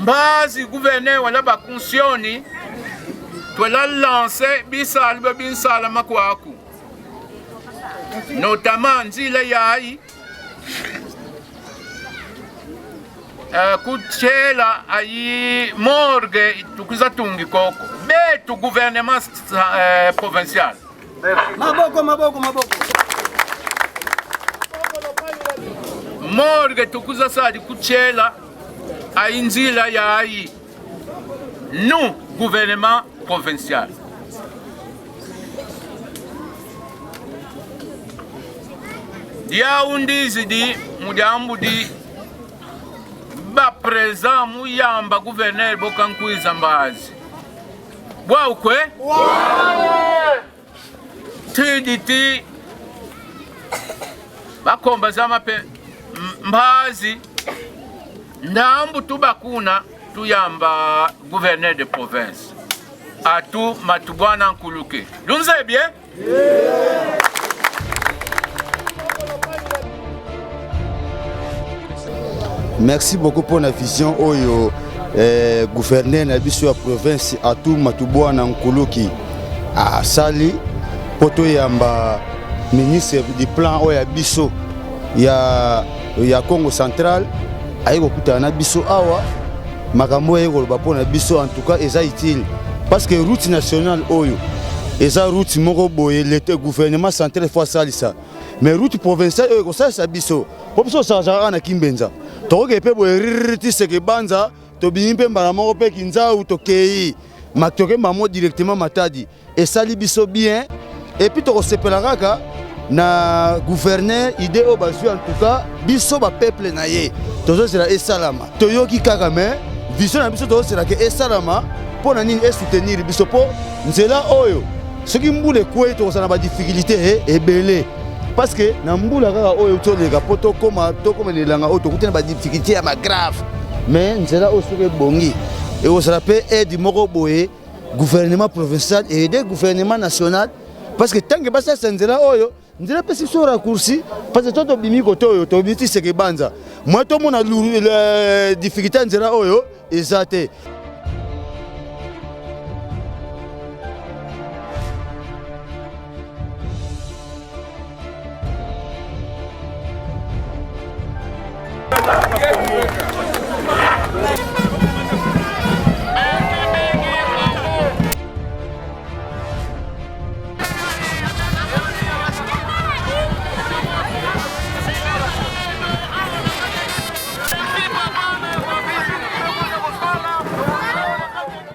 Mbazi gouverneur wala bakunsioni twala lancer bisala binsala makwaku notamment nzila yayi kuchela ayi morgue tukuza tungi koko betu gouvernement provincial maboko morgue tukuza sadi kuchela ayi nzila yayi nous gouvernement provincial diaundizi di mudambu di ba présent muyamba gouverneur bokankwiza Mbazi bwaukwe tiditi bakomba zamape Mbazi ndambu tubakuna tuyamba gouverneur de province atu matubwana nkuluke lunze bien Merci beaucoup pour la vision oyo gouverneur na biso ya province atu matubwana nkuluki a sali poto yamba ministre du plan oya biso ya Congo central ayeko kutana na biso awa makambo ayeko loba pona biso en tout cas eza utile parce que route nationale oyo eza route moko boye l'état gouvernement central fois salisa mais route provinciale oyo ko salisa biso po biso sa na Kimbenza toke pe boye riti seke banza to bimpe mbala moko pe kinza ou to kei maktoke mamo directement Matadi et sali biso bien et puis to sepela kaka na gouverneur idée au basu en tout cas biso ba peuple na ye tozo sera esalama toyoki kaka mais vision na biso tozo sera ke esalama pona nini e soutenir biso po nzela oyo soki mbule kwe to sana ba difficulté ebele parce que na mbula kaka oyo to lega poto koma nelanga oyo to kutena ba difficulté ya ma grave mais nzela o soki bongi et o sera pe aide moko boye gouvernement provincial et aider gouvernement national parce que tant que basa nzela oyo nzela pe si so raccourci parce que toto bimi koto oyo to biti seke banza moi to mona difficulté nzela oyo ezate